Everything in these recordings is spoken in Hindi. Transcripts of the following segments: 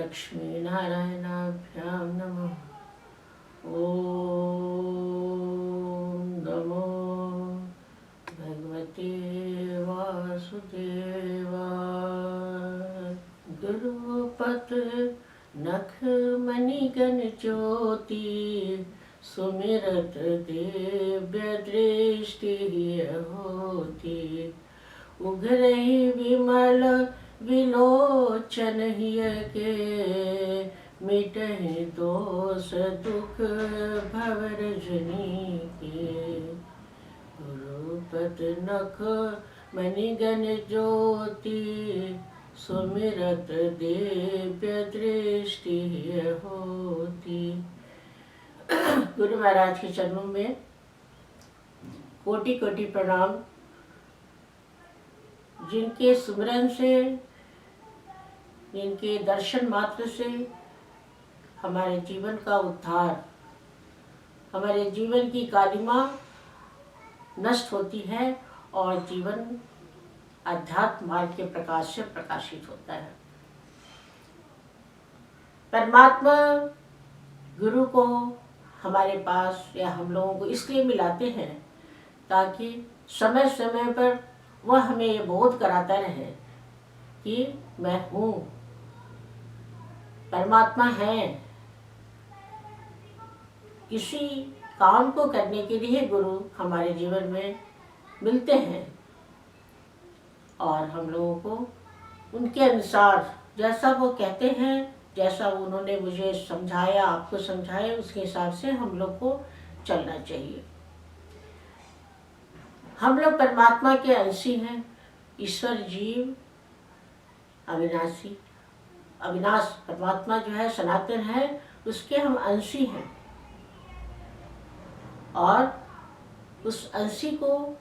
लक्ष्मीनारायणाभ्यां नमः। ॐ नमो भगवते वासुदेवाय। गुरुपत नख मणिगण ज्योति, सुमिरत दिव्य दृष्टि होती। उघरहि विमल विलोचन हिय के, मिटहि दोष दुख भवरजनी के। गुरुपद नख मणिगण ज्योति, सुमिरत दिव्य दृष्टि होती। गुरु महाराज के चरणों में कोटि कोटि प्रणाम। जिनके सुमिरन से, जिनके दर्शन मात्र से हमारे जीवन का उद्धार, हमारे जीवन की कालिमा नष्ट होती है और जीवन अध्यात्म मार्ग के प्रकाश से प्रकाशित होता है। परमात्मा गुरु को हमारे पास या हम लोगों को इसलिए मिलाते हैं ताकि समय समय पर वह हमें ये बोध कराता रहे कि मैं हूँ, परमात्मा है। किसी काम को करने के लिए गुरु हमारे जीवन में मिलते हैं और हम लोगों को उनके अनुसार जैसा वो कहते हैं, जैसा उन्होंने मुझे समझाया, आपको समझाया, उसके हिसाब से हम लोग को चलना चाहिए। हम लोग परमात्मा के अंशी हैं। ईश्वर जीव अविनाशी, अविनाश परमात्मा जो है सनातन है, उसके हम अंशी हैं और उस अंशी को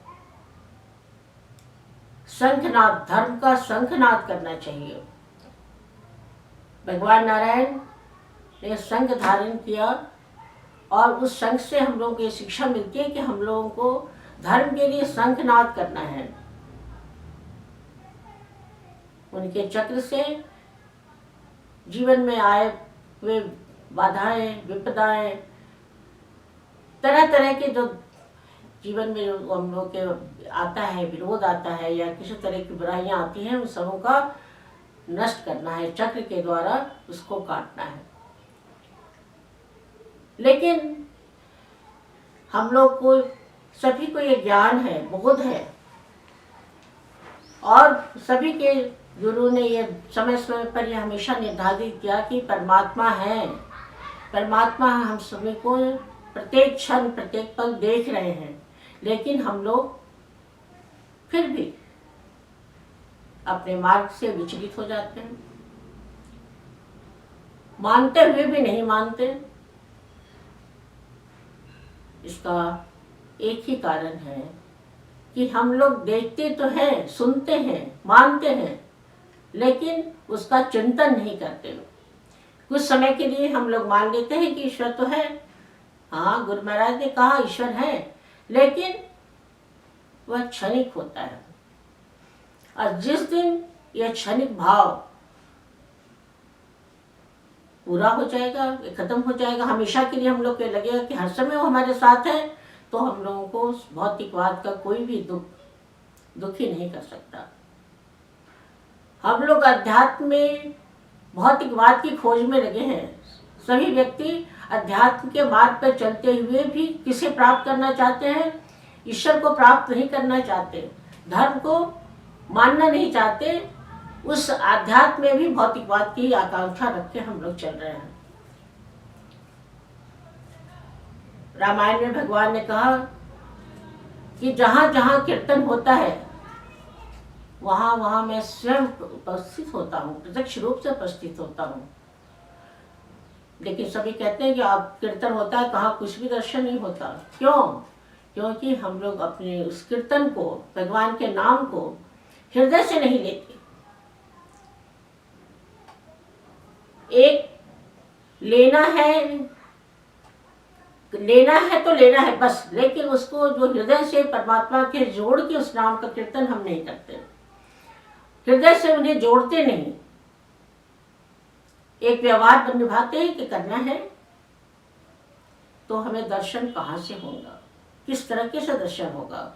शंखनाद, धर्म का शंखनाद करना चाहिए। भगवान नारायण ने शंख धारण किया और उस शंख से हम लोगों को ये शिक्षा मिलती है कि हम लोगों को धर्म के लिए शंखनाद करना है। उनके चक्र से जीवन में आए हुए बाधाएं, विपदाएं, तरह तरह के जो जीवन में जो हम लोग के आता है, विरोध आता है या किसी तरह की बुराइयां आती हैं, उन सबों का नष्ट करना है, चक्र के द्वारा उसको काटना है। लेकिन हम लोग को सभी को ये ज्ञान है, बोध है और सभी के गुरु ने ये समय समय पर ये हमेशा निर्धारित किया कि परमात्मा है, परमात्मा हम सभी को प्रत्येक क्षण प्रत्येक पल देख रहे हैं। लेकिन हम लोग फिर भी अपने मार्ग से विचलित हो जाते हैं, मानते हुए भी नहीं मानते। इसका एक ही कारण है कि हम लोग देखते तो हैं, सुनते हैं, मानते हैं, लेकिन उसका चिंतन नहीं करते। कुछ समय के लिए हम लोग मान लेते हैं कि ईश्वर तो है, हाँ गुरु महाराज ने कहा ईश्वर है, लेकिन वह क्षणिक होता है। और जिस दिन यह क्षणिक भाव पूरा हो जाएगा, खत्म हो जाएगा, हमेशा के लिए हम लोग को लगेगा कि हर समय वो हमारे साथ है, तो हम लोगों को भौतिकवाद का कोई भी दुख ही नहीं कर सकता। हम लोग अध्यात्म में भौतिकवाद की खोज में लगे हैं। सभी व्यक्ति अध्यात्म के मार्ग पर चलते हुए भी किसे प्राप्त करना चाहते हैं? ईश्वर को प्राप्त नहीं करना चाहते, धर्म को मानना नहीं चाहते। उस अध्यात्म में भी भौतिकवाद की आकांक्षा रख के हम लोग चल रहे हैं। रामायण में भगवान ने कहा कि जहाँ जहाँ कीर्तन होता है वहाँ वहाँ मैं स्वयं उपस्थित होता हूँ, प्रत्यक्ष रूप से उपस्थित होता हूँ। लेकिन सभी कहते हैं कि आप कीर्तन होता है, कहाँ कुछ भी दर्शन नहीं होता। क्यों? क्योंकि हम लोग अपने उस कीर्तन को, भगवान के नाम को हृदय से नहीं लेते। एक लेना है तो लेना है बस, लेकिन उसको जो हृदय से परमात्मा के जोड़ के उस नाम का कीर्तन हम नहीं करते, हृदय से उन्हें जोड़ते नहीं। एक व्यवहार निभाते हैं कि करना है, तो हमें दर्शन कहाँ से होगा, किस तरीके से दर्शन होगा।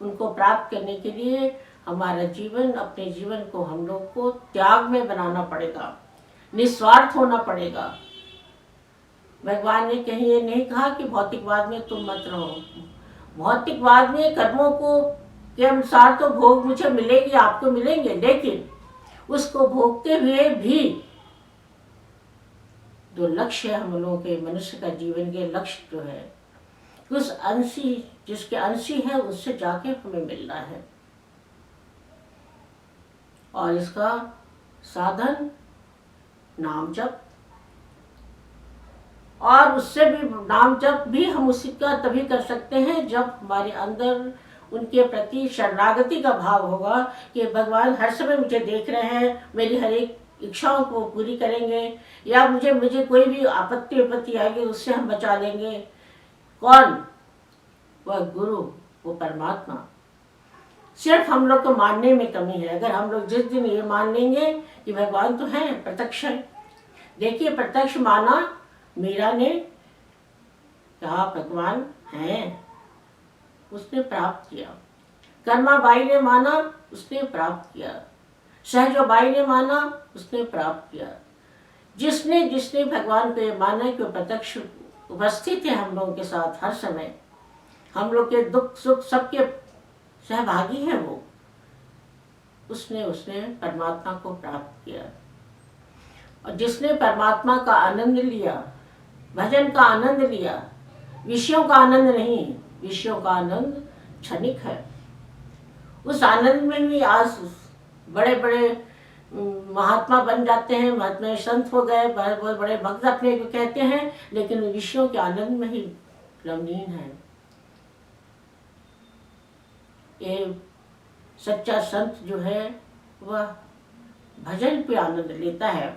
उनको प्राप्त करने के लिए हमारा जीवन, अपने जीवन को हम लोग को त्याग में बनाना पड़ेगा, निस्वार्थ होना पड़ेगा। भगवान ने कहीं ये नहीं कहा कि भौतिकवाद में तुम मत रहो। भौतिकवाद में कर्मों को के अनुसार तो भोग मुझे मिलेगी, आपको मिलेंगे, लेकिन उसको भोगते हुए भी जो लक्ष्य है हम लोगों के मनुष्य का जीवन के लक्ष्य जो है, उस अंशी जिसके अंशी है उससे जाके हमें मिलना है। और इसका साधन नाम जप, और उससे भी नाम जप भी हम उसी का तभी कर सकते हैं जब हमारे अंदर उनके प्रति शरणागति का भाव होगा कि भगवान हर समय मुझे देख रहे हैं, मेरी हर एक इच्छाओं को पूरी करेंगे, या मुझे कोई भी आपत्ति विपत्ति आएगी उससे हम बचा लेंगे। कौन? वह गुरु, वो परमात्मा। सिर्फ हम लोग को मानने में कमी है। अगर हम लोग जिस दिन ये मान लेंगे कि भगवान तो हैं, प्रत्यक्ष है। देखिए, प्रत्यक्ष माना मीरा ने, कहा भगवान हैं, उसने प्राप्त किया। कर्माबाई ने माना, उसने प्राप्त किया। सहजबाई ने माना, उसने प्राप्त किया। जिसने जिसने भगवान को ये माना कि वो प्रत्यक्ष उपस्थित है हम लोगों के साथ हर समय, हम लोग के दुख सुख सबके सहभागी है वो, उसने परमात्मा को प्राप्त किया। और जिसने परमात्मा का आनंद लिया, भजन का आनंद लिया, विषयों का आनंद नहीं, विषयों का आनंद क्षणिक है। उस आनंद में भी आज बड़े बड़े महात्मा बन जाते हैं, महात्मा संत हो गए, बहुत बड़े भक्त अपने को कहते हैं, लेकिन विषयों के आनंद में ही रमणीन है। ये सच्चा संत जो है वह भजन पे आनंद लेता है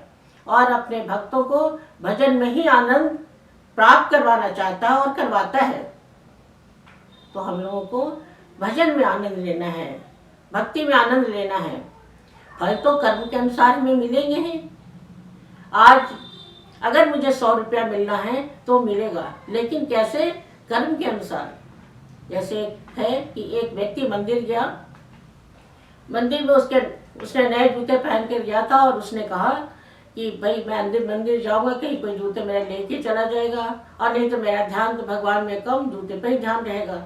और अपने भक्तों को भजन में ही आनंद प्राप्त करवाना चाहता है और करवाता है। तो हम लोगों को भजन में आनंद लेना है, भक्ति में आनंद लेना है। फल तो कर्म के अनुसार हमें मिलेंगे ही। आज अगर मुझे 100 रुपया मिलना है तो मिलेगा, लेकिन कैसे? कर्म के अनुसार। जैसे है कि एक व्यक्ति मंदिर गया, मंदिर में उसने नए जूते पहन कर गया था और उसने कहा कि भाई मैं मंदिर जाऊंगा, कहीं कोई जूते मेरा लेके चला जाएगा और नहीं तो मेरा ध्यान तो भगवान में कम, जूते पे ही ध्यान रहेगा।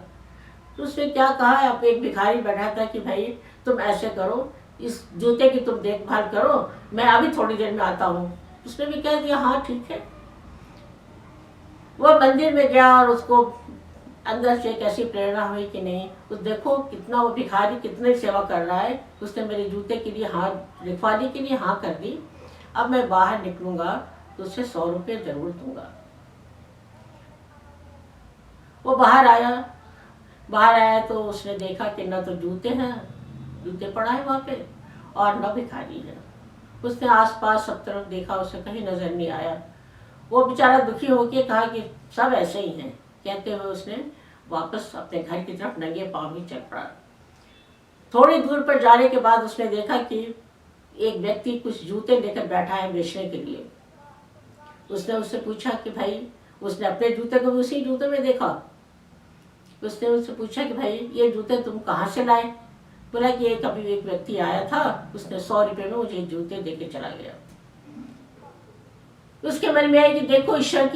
तो उसने क्या कहा, अब एक भिखारी बैठा था कि भाई तुम ऐसे करो, इस जूते की तुम देखभाल करो, मैं अभी थोड़ी देर में आता हूँ। उसने भी कह दिया हाँ ठीक है। वो मंदिर में गया और उसको अंदर से एक ऐसी प्रेरणा हुई कि नहीं, उस देखो कितना वो भिखारी कितनी सेवा कर रहा है, उसने मेरे जूते के लिए हाँ, रखवाली के लिए हाँ कर दी। अब मैं बाहर निकलूंगा तो उससे 100 रुपये जरूर दूंगा। वो बाहर आया तो उसने देखा कि न तो जूते पड़ा है वहाँ पे और न भिखारी है। उसने आसपास सब तरफ देखा, उसे कहीं नजर नहीं आया। वो बेचारा दुखी होकर कहा कि सब ऐसे ही हैं। कहते हुए उसने वापस अपने घर की तरफ नंगे पांव ही चल पड़ा। थोड़ी दूर पर जाने के बाद उसने देखा कि एक व्यक्ति कुछ जूते लेकर बैठा है बेचने के लिए। उसने उससे पूछा कि भाई, उसने अपने जूते को उसी जूते में देखा। उसने उससे पूछा कि भाई ये जूते तुम कहाँ से लाए? बोला कि एक अभी एक व्यक्ति आया था, उसने 100 रुपये में मुझे जूते देके चला गया। उसके मन में आया कि देखो ईश्वर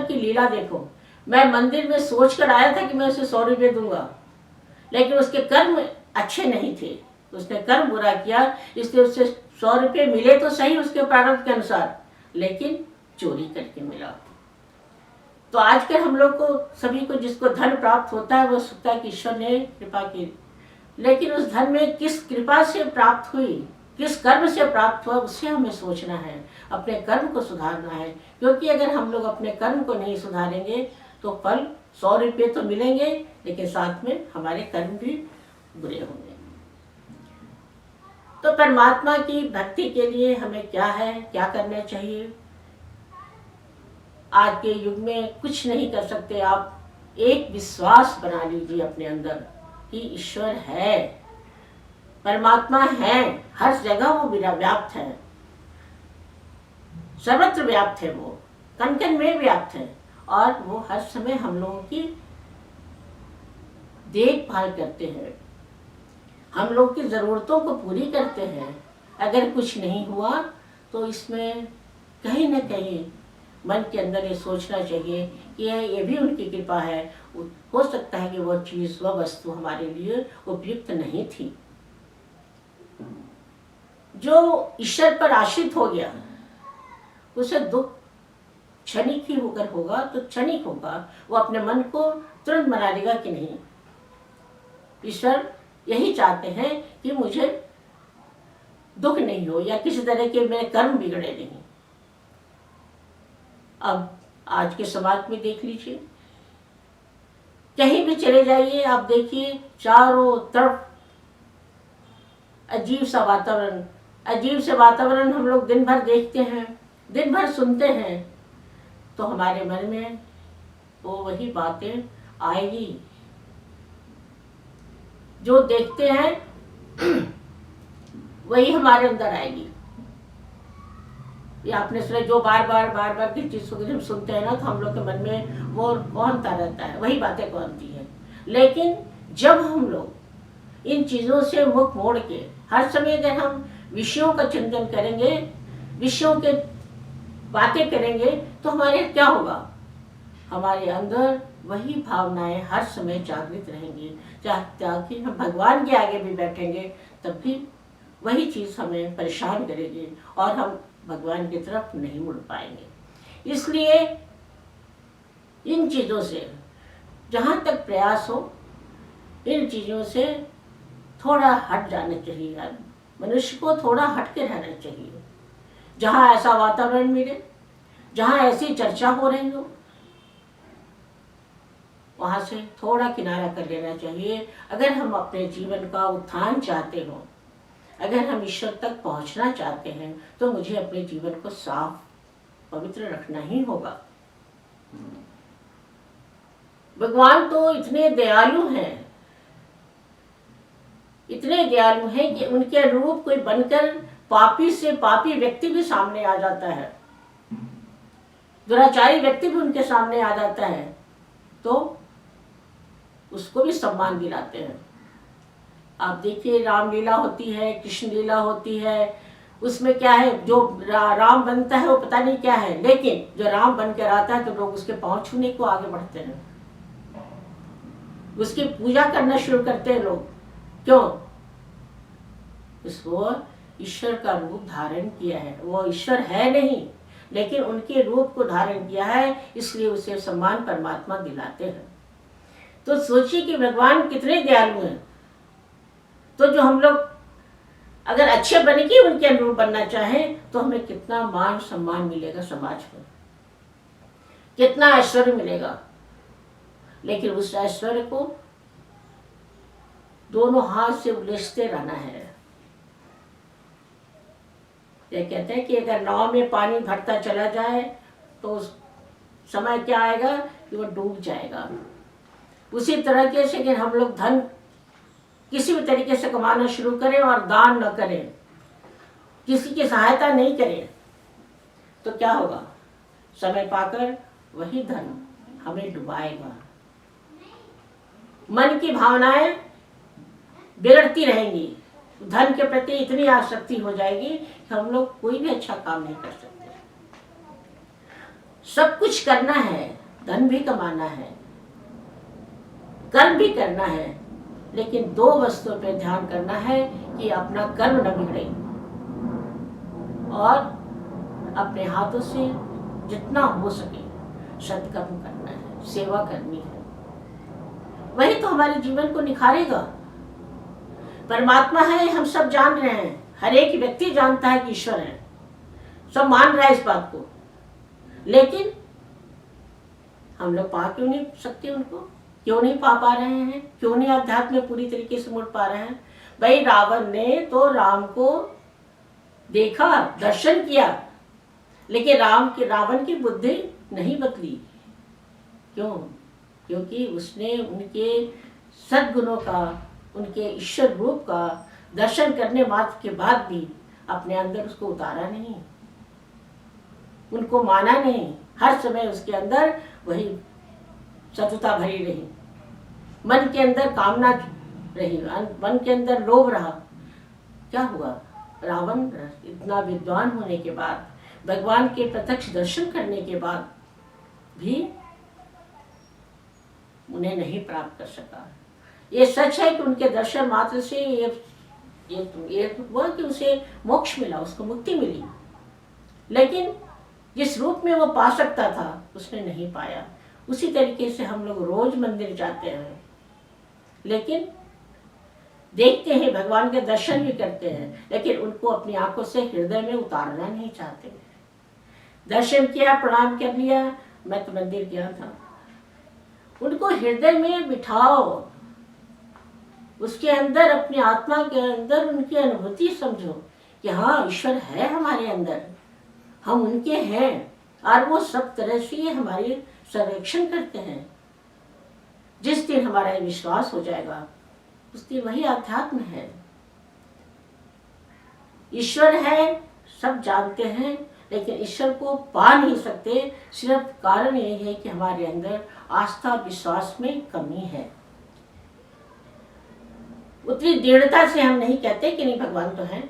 की लीला देखो, मैं मंदिर में सोच कर आया था कि मैं उसे 100 रुपये दूंगा, लेकिन उसके कर्म अच्छे नहीं थे, उसने कर्म बुरा किया, इसलिए उससे 100 रुपये मिले तो सही उसके प्रारब्ध के अनुसार, लेकिन चोरी करके मिला। तो आजकल हम लोग को सभी को जिसको धन प्राप्त होता है वो सोचता है कि ईश्वर ने कृपा की, लेकिन उस धन में किस कृपा से प्राप्त हुई, किस कर्म से प्राप्त हुआ, उससे हमें सोचना है, अपने कर्म को सुधारना है। क्योंकि अगर हम लोग अपने कर्म को नहीं सुधारेंगे तो फल 100 रुपये तो मिलेंगे, लेकिन साथ में हमारे कर्म भी बुरे होंगे। तो परमात्मा की भक्ति के लिए हमें क्या करना चाहिए? आज के युग में कुछ नहीं कर सकते आप, एक विश्वास बना लीजिए अपने अंदर कि ईश्वर है, परमात्मा है, हर जगह वो व्याप्त है। सर्वत्र व्याप्त है, वो कण कण में व्याप्त है और वो हर समय हम लोगों की देखभाल करते हैं, हम लोग की ज़रूरतों को पूरी करते हैं। अगर कुछ नहीं हुआ तो इसमें कहीं न कहीं मन के अंदर ये सोचना चाहिए कि ये भी उनकी कृपा है। हो सकता है कि वह चीज़, वह वस्तु हमारे लिए उपयुक्त नहीं थी। जो ईश्वर पर आश्रित हो गया उसे दुख क्षणिक ही होकर होगा तो क्षणिक होगा, वो अपने मन को तुरंत बना लेगा कि नहीं। ईश्वर यही चाहते हैं कि मुझे दुख नहीं हो या किसी तरह के मेरे कर्म बिगड़े नहीं। अब आज के समाज में देख लीजिए, कहीं भी चले जाइए आप देखिए, चारों तरफ अजीब सा वातावरण, अजीब से वातावरण हम लोग दिन भर देखते हैं, दिन भर सुनते हैं, तो हमारे मन में वो वही बातें आएगी। जो देखते हैं वही हमारे अंदर आएगी। ये आपने सुना, जो बार बार किस चीज़ को हम सुनते हैं ना, तो हम लोग के मन में वो कौनता रहता है, वही बातें कौनती हैं। लेकिन जब हम लोग इन चीज़ों से मुख मोड़ के हर समय अगर हम विषयों का चिंतन करेंगे, विषयों के बातें करेंगे, तो हमारे क्या होगा, हमारे अंदर वही भावनाएं हर समय जागृत रहेंगी। ताकि हम भगवान के आगे भी बैठेंगे तब भी वही चीज़ हमें परेशान करेगी और हम भगवान की तरफ नहीं मुड़ पाएंगे। इसलिए इन चीज़ों से जहाँ तक प्रयास हो, इन चीज़ों से थोड़ा हट जाना चाहिए यार। मनुष्य को थोड़ा हट के रहना चाहिए। जहाँ ऐसा वातावरण मिले, जहाँ ऐसी चर्चा हो रही हो, वहाँ से थोड़ा किनारा कर लेना चाहिए। अगर हम अपने जीवन का उत्थान चाहते हो, अगर हम ईश्वर तक पहुँचना चाहते हैं, तो मुझे अपने जीवन को साफ पवित्र रखना ही होगा। भगवान तो इतने दयालु हैं, इतने दयालु हैं कि उनके अनुरूप कोई बनकर पापी से पापी व्यक्ति भी सामने आ जाता है, दुराचारी व्यक्ति भी उनके सामने आ जाता है, तो उसको भी सम्मान दिलाते हैं। आप देखिए, रामलीला होती है, कृष्ण लीला होती है, उसमें क्या है, जो राम बनता है वो पता नहीं क्या है, लेकिन जो राम बनकर आता है तो लोग उसके पांव छूने को आगे बढ़ते हैं, उसकी पूजा करना शुरू करते हैं लोग। क्यों? उसको ईश्वर का रूप धारण किया है। वो ईश्वर है नहीं, लेकिन उनके रूप को धारण किया है, इसलिए उसे सम्मान परमात्मा दिलाते हैं। तो सोचिए कि भगवान कितने दयालु हैं। तो जो हम लोग अगर अच्छे बन के उनके अनुरूप बनना चाहें, तो हमें कितना मान सम्मान मिलेगा समाज में, कितना ऐश्वर्य मिलेगा। लेकिन उस ऐश्वर्य को दोनों हाथ से उलझते रहना है। ये कहते हैं कि अगर नाव में पानी भरता चला जाए तो उस समय क्या आएगा कि वो डूब जाएगा। उसी तरह से अगर हम लोग धन किसी भी तरीके से कमाना शुरू करें और दान न करें, किसी की सहायता नहीं करें, तो क्या होगा, समय पाकर वही धन हमें डुबाएगा। मन की भावनाएं बिगड़ती रहेंगी, धन के प्रति इतनी आसक्ति हो जाएगी कि हम लोग कोई भी अच्छा काम नहीं कर सकते। सब कुछ करना है, धन भी कमाना है, कर्म भी करना है, लेकिन दो वस्तुओं पर ध्यान करना है कि अपना कर्म न बिगड़े और अपने हाथों से जितना हो सके सत्कर्म करना है, सेवा करनी है। वही तो हमारे जीवन को निखारेगा। परमात्मा है, हम सब जान रहे हैं, हर एक व्यक्ति जानता है कि ईश्वर है, सब मान रहा है इस बात को, लेकिन हम लोग पा क्यों नहीं सकते उनको? क्यों नहीं पा रहे हैं? क्यों नहीं अध्यात्म में पूरी तरीके से मुड़ पा रहे हैं? भाई रावण ने तो राम को देखा, दर्शन किया, लेकिन रावण की बुद्धि नहीं बदली। क्यों? क्योंकि उसने उनके सद्गुणों का, उनके ईश्वर रूप का दर्शन करने मात्र के बाद भी अपने अंदर उसको उतारा नहीं। उनको माना नहीं, हर समय उसके अंदर वही सतता भरी रही, मन के अंदर कामना रही, मन के अंदर लोभ रहा। क्या हुआ? रावण इतना विद्वान होने के बाद, भगवान के प्रत्यक्ष दर्शन करने के बाद भी उन्हें नहीं प्राप्त कर सका। ये सच है कि उनके दर्शन मात्र से ये हुआ कि उसे मोक्ष मिला, उसको मुक्ति मिली, लेकिन जिस रूप में वो पा सकता था उसने नहीं पाया। उसी तरीके से हम लोग रोज मंदिर जाते हैं, लेकिन देखते हैं, भगवान के दर्शन भी करते हैं, लेकिन उनको अपनी आंखों से हृदय में उतारना नहीं चाहते। दर्शन किया, प्रणाम कर लिया, मैं तो मंदिर गया था, उनको हृदय में बिठाओ, उसके अंदर, अपनी आत्मा के अंदर उनकी अनुभूति समझो कि हाँ, ईश्वर है हमारे अंदर, हम उनके हैं, और वो सब तरह से हमारी संरक्षण करते हैं। जिस दिन हमारा विश्वास हो जाएगा उस दिन वही आध्यात्म है। ईश्वर है, सब जानते हैं, लेकिन ईश्वर को पा नहीं सकते। सिर्फ कारण यही है कि हमारे अंदर आस्था विश्वास में कमी है। उतनी दृढ़ता से हम नहीं कहते कि नहीं, भगवान तो है,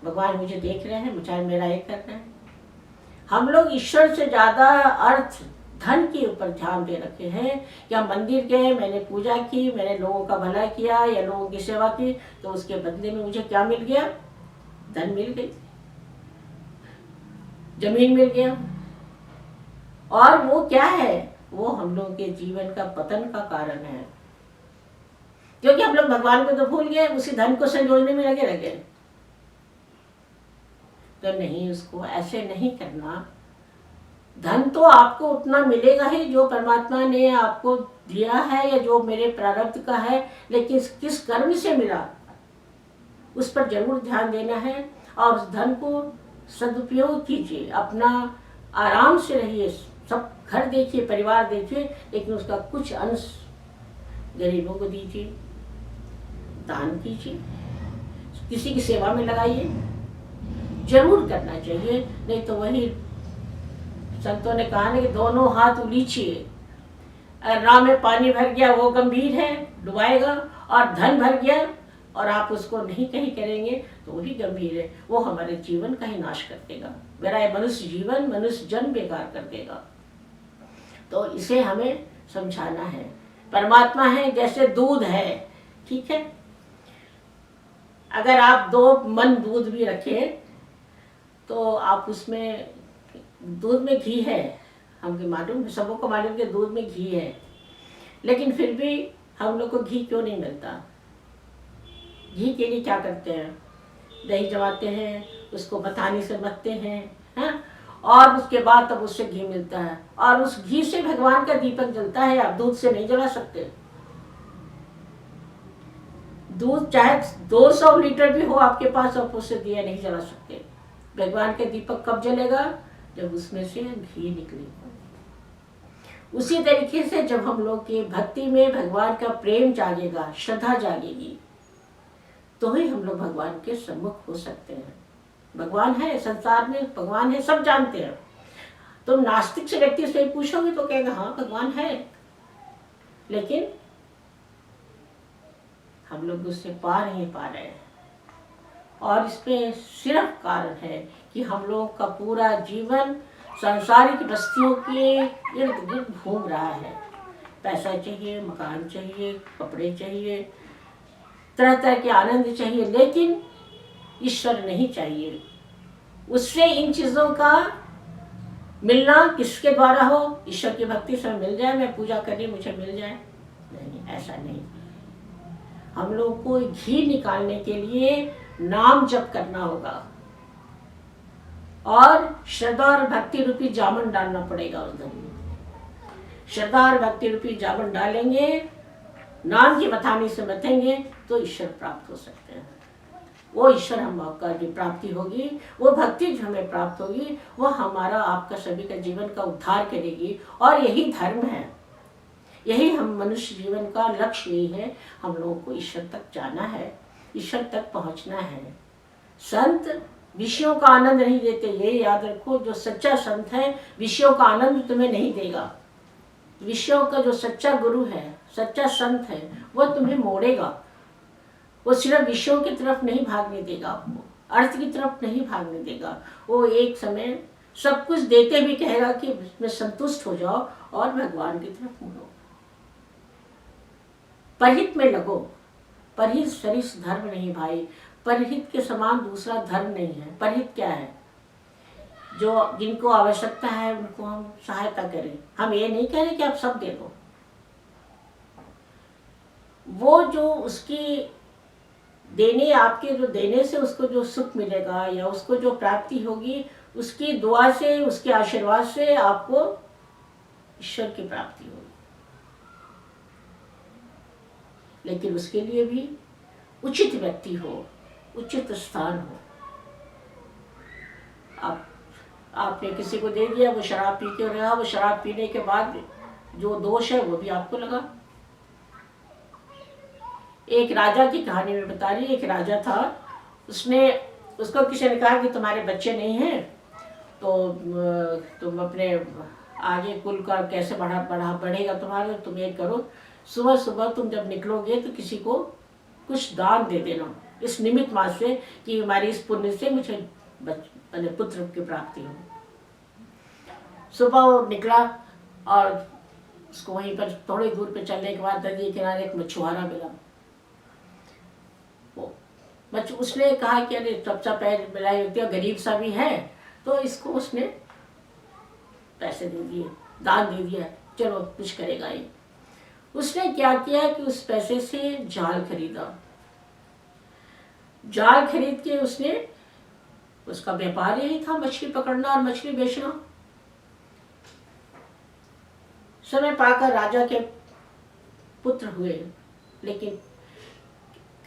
भगवान मुझे देख रहे हैं, मुझे मेरा एक कर रहे हैं। हम लोग ईश्वर से ज्यादा अर्थ, धन के ऊपर ध्यान दे रखे हैं। या मंदिर गए, मैंने पूजा की, मैंने लोगों का भला किया या लोगों की सेवा की, तो उसके बदले में मुझे क्या मिल गया? धन मिल गई, जमीन मिल गया। और वो क्या है? वो हम लोगों के जीवन का पतन का कारण है, क्योंकि हम लोग भगवान को तो भूल गए, उसी धन को संजोने में लगे रह गए। तो नहीं, उसको ऐसे नहीं करना। धन तो आपको उतना मिलेगा ही जो परमात्मा ने आपको दिया है या जो मेरे प्रारब्ध का है, लेकिन किस कर्म से मिला उस पर जरूर ध्यान देना है। और उस धन को सदुपयोग कीजिए, अपना आराम से रहिए, सब घर देखिए, परिवार देखिए, लेकिन उसका कुछ अंश गरीबों को दीजिए, दान कीजिए, किसी की सेवा में लगाइए, जरूर करना चाहिए। नहीं तो वही संतों ने कहा ना कि दोनों हाथ उलीचिए, राह में पानी भर गया वो गंभीर है, डुबाएगा, और धन भर गया और आप उसको नहीं कहीं करेंगे तो वही गंभीर है, वो हमारे जीवन का ही नाश कर देगा। मेरा ये मनुष्य जीवन, मनुष्य जन्म बेकार कर देगा। तो इसे हमें समझाना है। परमात्मा है जैसे दूध है, ठीक है, अगर आप 2 मन दूध भी रखें तो आप उसमें, दूध में घी है, हमको मालूम, सबको मालूम कि दूध में घी है, लेकिन फिर भी हम लोग को घी क्यों नहीं मिलता? घी के लिए क्या करते हैं? दही जमाते हैं, उसको मथानी से मथते हैं, और उसके बाद तब उससे घी मिलता है, और उस घी से भगवान का दीपक जलता है। आप दूध से नहीं जला सकते। दूध चाहे 200 लीटर भी हो आपके पास, आप उससे दिया नहीं जला सकते। भगवान के दीपक कब जलेगा? जब उसमें से घी निकलेगा। उसी तरीके से जब हम लोग की भक्ति में भगवान का प्रेम जागेगा, श्रद्धा जागेगी, तो ही हम लोग भगवान के सम्मुख हो सकते हैं। भगवान है, संसार में भगवान है, सब जानते हैं। तुम नास्तिक से व्यक्ति से पूछोगे तो कहेगा हाँ भगवान है, लेकिन हम लोग उससे पा नहीं पा रहे हैं। और इसमें सिर्फ कारण है कि हम लोग का पूरा जीवन सांसारिक बस्तियों के इर्द गिर्द घूम रहा है। पैसा चाहिए, मकान चाहिए, कपड़े चाहिए, तरह तरह के आनंद चाहिए, लेकिन ईश्वर नहीं चाहिए। उससे इन चीज़ों का मिलना किसके द्वारा हो? ईश्वर की भक्ति से मिल जाए, मैं पूजा करी मुझे मिल जाए, नहीं, ऐसा नहीं। हम लोग को घी निकालने के लिए नाम जप करना होगा, और श्रद्धा और भक्ति रूपी जामन डालना पड़ेगा उस दिन। श्रद्धा और भक्ति रूपी जामन डालेंगे, नाम की मथानी से मथेंगे, तो ईश्वर प्राप्त हो सकते हैं। वो ईश्वर हम का जो प्राप्ति होगी, वो भक्ति जो हमें प्राप्त होगी, वो हमारा आपका सभी का जीवन का उद्धार करेगी। और यही धर्म है, यही हम मनुष्य जीवन का लक्ष्य यही है। हम लोगों को ईश्वर तक जाना है, ईश्वर तक पहुंचना है। संत विषयों का आनंद नहीं देते। ये याद रखो, जो सच्चा संत है विषयों का आनंद तुम्हें नहीं देगा। विषयों का जो सच्चा गुरु है, सच्चा संत है, वो तुम्हें मोड़ेगा। वो सिर्फ विषयों की तरफ नहीं भागने देगा, आपको अर्थ की तरफ नहीं भागने देगा। वो एक समय सब कुछ देते भी कहेगा कि इसमें संतुष्ट हो जाओ और भगवान की तरफ मुड़ो, परहित में लगो। परहित सरिस धर्म नहीं भाई, परहित के समान दूसरा धर्म नहीं है। परहित क्या है? जो जिनको आवश्यकता है उनको हम सहायता करें। हम ये नहीं कह रहे कि आप सब दे दो। वो जो उसकी देने, आपके जो देने से उसको जो सुख मिलेगा या उसको जो प्राप्ति होगी, उसकी दुआ से, उसके आशीर्वाद से आपको ईश्वर की प्राप्ति होगी। लेकिन उसके लिए भी उचित व्यक्ति हो, उचित स्थान हो। आपने किसी को दे दिया, वो शराब पी के रहा, वो शराब पीने के बाद जो दोष है वो भी आपको लगा। एक राजा की कहानी में बता रही। एक राजा था, उसको किसी ने कहा कि तुम्हारे बच्चे नहीं हैं तो तुम अपने आगे कुल का कैसे बढ़ेगा तुम्हारा, तुम ये करो, सुबह सुबह तुम जब निकलोगे तो किसी को कुछ दान दे देना, इस निमित्त मात्र से कि हमारी इस पुण्य से मुझे पुत्र की प्राप्ति हो। सुबह वो निकला और उसको वहीं पर थोड़ी दूर पे चलने के बाद नदी के किनारे एक मछुआरा मिला। उसने कहा कि अरे सबसा पैर मिला व्यक्ति गरीब सा भी है, तो इसको उसने पैसे दे दिए, दान दे दिया, चलो कुछ करेगा ये। उसने क्या किया कि उस पैसे से जाल खरीदा। जाल खरीद के उसका व्यापार यही था, मछली पकड़ना और मछली बेचना। समय पाकर राजा के पुत्र हुए, लेकिन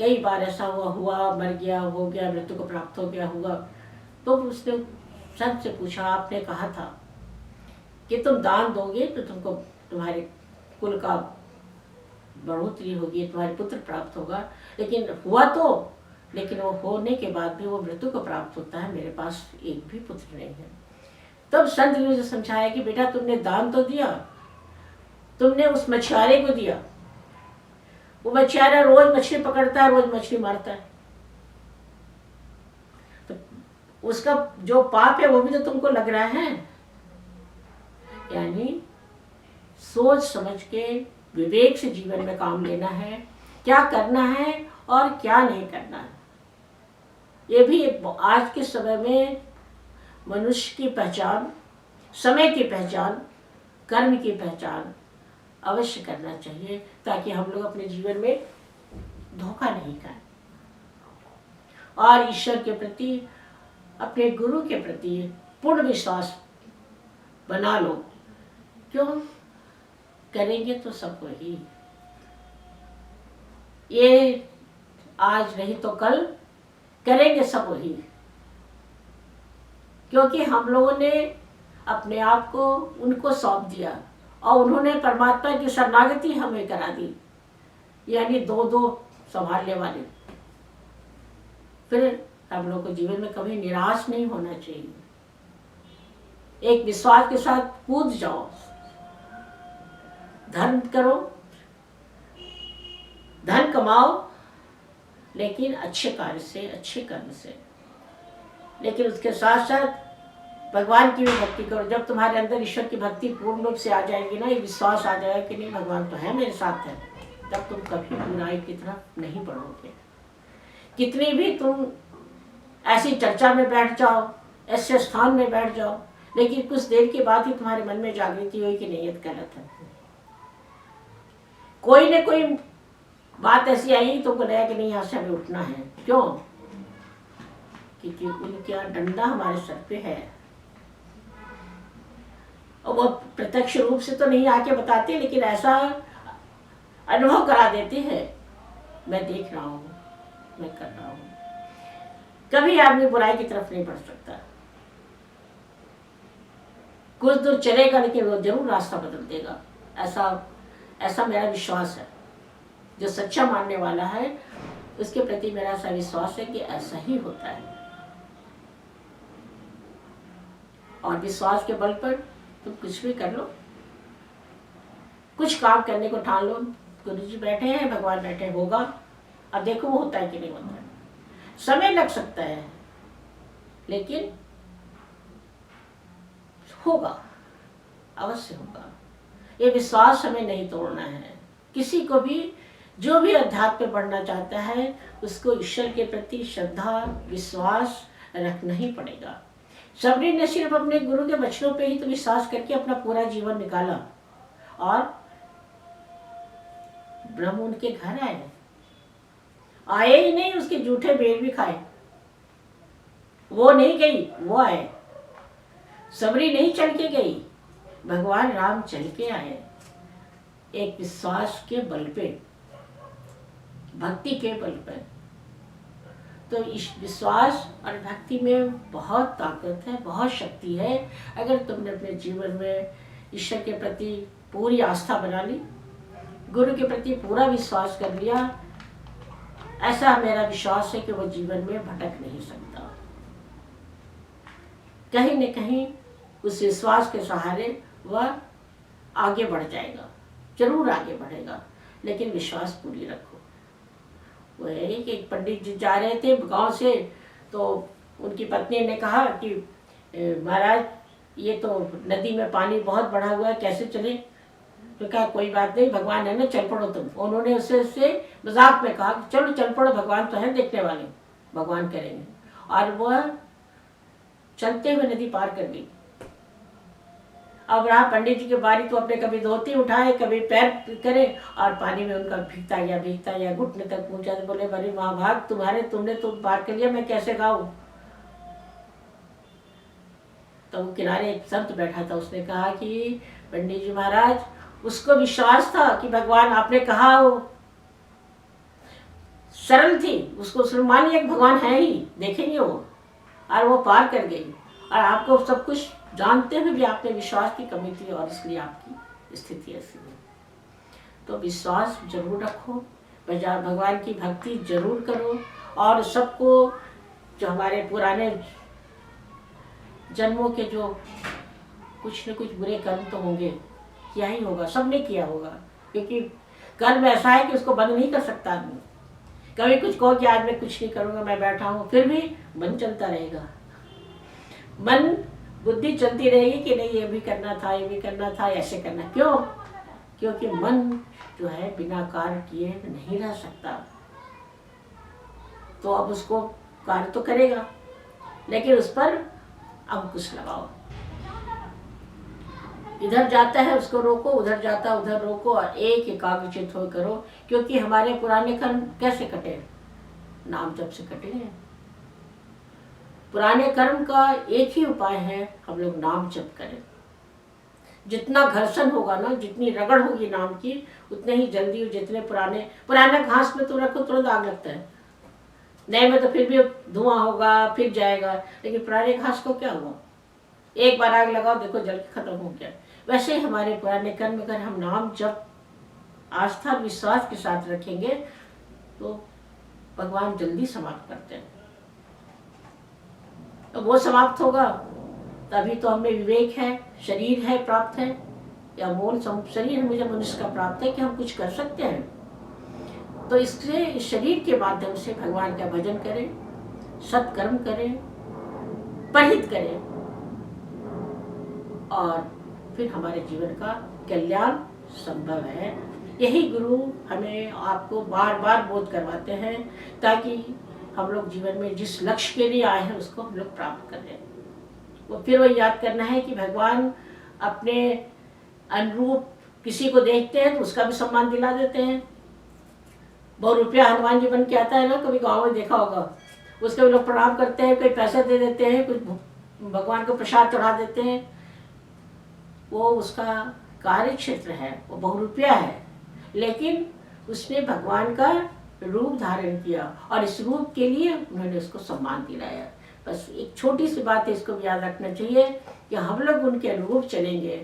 कई बार ऐसा हुआ मर गया, हो गया, मृत्यु को प्राप्त हो गया हुआ। तो उसने संत से पूछा, आपने कहा था कि तुम दान दोगे तो तुमको तुम्हारे कुल का बढ़ोतरी होगी, तुम्हारे पुत्र प्राप्त होगा, लेकिन हुआ तो, लेकिन वो होने के बाद भी वो मृत्यु को प्राप्त होता है, मेरे पास एक भी पुत्र नहीं है। तब संत ने मुझे समझाया कि बेटा तुमने दान तो दिया, तुमने उस मछुआरे को दिया, वो मछुआरा रोज मछली पकड़ता है, रोज मछली मारता है, तो उसका जो पाप है वो भी तो तुमको लग रहा है। यानी सोच समझ के विवेक से जीवन में काम लेना है, क्या करना है और क्या नहीं करना है। ये भी आज के समय में मनुष्य की पहचान, समय की पहचान, कर्म की पहचान अवश्य करना चाहिए, ताकि हम लोग अपने जीवन में धोखा नहीं खाएं और ईश्वर के प्रति, अपने गुरु के प्रति पूर्ण विश्वास बना लो। क्यों? करेंगे तो सब वही, ये आज नहीं तो कल करेंगे सब वही, क्योंकि हम लोगों ने अपने आप को उनको सौंप दिया और उन्होंने परमात्मा की शरणागति हमें करा दी, यानी दो दो संभालने वाले। फिर हम लोग को जीवन में कभी निराश नहीं होना चाहिए, एक विश्वास के साथ कूद जाओ, धर्म करो, धन कमाओ, लेकिन अच्छे कार्य से, अच्छे कर्म से, लेकिन उसके साथ साथ भगवान की भी भक्ति करो। जब तुम्हारे अंदर ईश्वर की भक्ति पूर्ण रूप से आ जाएगी ना, ये विश्वास आ जाएगा कि नहीं भगवान तो है मेरे साथ है, तब तुम कभी बुराई की तरफ नहीं बढ़ोगे। कितनी भी तुम ऐसी चर्चा में बैठ जाओ, ऐसे स्थान में बैठ जाओ, लेकिन कुछ देर के बाद ही तुम्हारे मन में जागृति हुई कि नहीं ये गलत है। कोई न कोई बात ऐसी आई तो बोला कि नहीं यहाँ से हमें उठना है। क्यों? क्योंकि उनका डंडा हमारे सर पे है और वो प्रत्यक्ष रूप से तो नहीं आके बताते, लेकिन ऐसा अनुभव करा देते हैं, मैं देख रहा हूँ, मैं कर रहा हूँ। कभी आदमी बुराई की तरफ नहीं बढ़ सकता, कुछ दूर चलेगा लेकिन वो जरूर रास्ता बदल देगा। ऐसा मेरा विश्वास है। जो सच्चा मानने वाला है उसके प्रति मेरा ऐसा विश्वास है कि ऐसा ही होता है। और विश्वास के बल पर तुम कुछ भी कर लो, कुछ काम करने को ठान लो। गुरु जी बैठे हैं, भगवान बैठे हैं, होगा। अब देखो वो होता है कि नहीं होता है। समय लग सकता है लेकिन होगा, अवश्य होगा। ये विश्वास हमें नहीं तोड़ना है। किसी को भी, जो भी अध्यात्म में बढ़ना चाहता है, उसको ईश्वर के प्रति श्रद्धा विश्वास रखना ही पड़ेगा। सबरी ने सिर्फ अपने गुरु के वचनों पे ही तो विश्वास करके अपना पूरा जीवन निकाला और ब्रह्म उनके घर आए ही नहीं, उसके जूठे बेर भी खाए। वो नहीं गई, वो आए। सबरी नहीं चल के गई, भगवान राम चल के आए, एक विश्वास के बल पे, भक्ति के बल पर। तो इस विश्वास और भक्ति में बहुत ताकत है, बहुत शक्ति है। अगर तुमने अपने जीवन में ईश्वर के प्रति पूरी आस्था बना ली, गुरु के प्रति पूरा विश्वास कर लिया, ऐसा मेरा विश्वास है कि वो जीवन में भटक नहीं सकता। कहीं न कहीं उस विश्वास के सहारे वह आगे बढ़ जाएगा, जरूर आगे बढ़ेगा, लेकिन विश्वास पूरी रखो। वो है कि एक पंडित जी जा रहे थे गांव से, तो उनकी पत्नी ने कहा कि महाराज ये तो नदी में पानी बहुत बढ़ा हुआ है, कैसे चले? तो कहा कोई बात नहीं, भगवान है ना, चल पड़ो तुम। उन्होंने उससे मजाक में कहा कि चलो चल पड़ो, भगवान तो है देखने वाले, भगवान करेंगे। और वह चलते हुए नदी पार कर गई। अब रहा पंडित जी की बारी, तो अपने कभी धोती उठाए, कभी पैर करे, और पानी में उनका भीगता या घुटने तक पहुंचा। तो बोले बड़ी महाभाग तुमने तो पार कर लिया, मैं कैसे खाऊं? तो वो किनारे एक संत बैठा था, उसने कहा कि पंडित जी महाराज, उसको विश्वास था कि भगवान, आपने कहा वो सरल थी, उसको मान लिया भगवान है ही, देखेंगे वो, और वो पार कर गई। और आपको सब कुछ जानते हुए भी आपने विश्वास की कमी थी, और इसलिए आपकी स्थिति ऐसी है। तो विश्वास जरूर रखो, भगवान की भक्ति जरूर करो, और सबको जो हमारे पुराने जन्मों के जो कुछ न कुछ बुरे कर्म तो होंगे, किया ही होगा, सबने किया होगा, क्योंकि कर्म ऐसा है कि उसको बंद नहीं कर सकता आदमी। कभी कुछ कहो कि आज मैं कुछ नहीं करूँगा, मैं बैठा हूँ, फिर भी मन चलता रहेगा, मन बुद्धि चलती रहेगी कि नहीं ये भी करना था, ये भी करना था, ऐसे करना। क्यों? क्योंकि मन जो है बिना कार्य किए नहीं रह सकता। तो अब उसको कार्य तो करेगा, लेकिन उस पर अंकुश लगाओ। इधर जाता है उसको रोको, उधर जाता उधर रोको, और एक एकाग्रचित हो करो। क्योंकि हमारे पुराने कर्म कैसे कटे? नाम जप से कटेंगे। पुराने कर्म का एक ही उपाय है, हम लोग नाम जप करें। जितना घर्षण होगा ना, जितनी रगड़ होगी नाम की, उतने ही जल्दी जितने पुराने घास में तो रखो तुरंत आग लगता है, नए में तो फिर भी धुआं होगा, फिर जाएगा। लेकिन पुराने घास को क्या हुआ? एक बार आग लगाओ, देखो जल के खत्म हो गया। वैसे ही हमारे पुराने कर्म अगर हम नाम जप आस्था विश्वास के साथ रखेंगे तो भगवान जल्दी समाप्त करते हैं। तो वो समाप्त होगा तभी तो हमें विवेक है, शरीर है प्राप्त है, या मूल शरीर मुझे मनुष्य का प्राप्त है कि हम कुछ कर सकते हैं। तो इससे इस शरीर के माध्यम से भगवान का भजन करें, सत्कर्म करें, परिहित करें, और फिर हमारे जीवन का कल्याण संभव है। यही गुरु हमें आपको बार बार बोध करवाते हैं, ताकि हम लोग जीवन में जिस लक्ष्य के लिए आए हैं उसको हम लोग प्राप्त कर लें। वो फिर वो याद करना है कि भगवान अपने अनुरूप किसी को देखते हैं तो उसका भी सम्मान दिला देते हैं। ₹100 हनुमान जी बन के आता है ना, कभी गाँव में देखा होगा, उसके भी लोग प्रणाम करते हैं, कोई पैसे दे देते हैं, कुछ भगवान को प्रसाद चढ़ा देते हैं। वो उसका कार्य क्षेत्र है, वो ₹100 है, लेकिन उसने भगवान का रूप धारण किया, और इस रूप के लिए उन्होंने उसको सम्मान दिलाया। बस एक छोटी सी बात है, इसको भी याद रखना चाहिए कि हम लोग उनके अनुरूप चलेंगे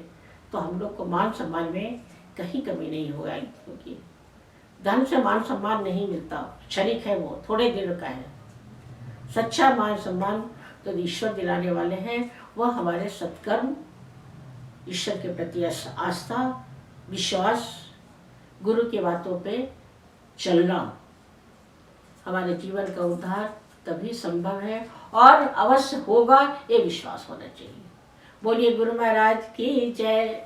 तो हम लोग को मान सम्मान में कहीं कमी नहीं होगा। क्योंकि धन से मान सम्मान नहीं मिलता, क्षणिक है, वो थोड़े दिन का है। सच्चा मान सम्मान तो ईश्वर दिलाने वाले हैं, वह हमारे सत्कर्म, ईश्वर के प्रति आस्था, विश्वास, गुरु की बातों पे चलना, हमारे जीवन का उद्धार तभी संभव है और अवश्य होगा, ये विश्वास होना चाहिए। बोलिए गुरु महाराज की जय।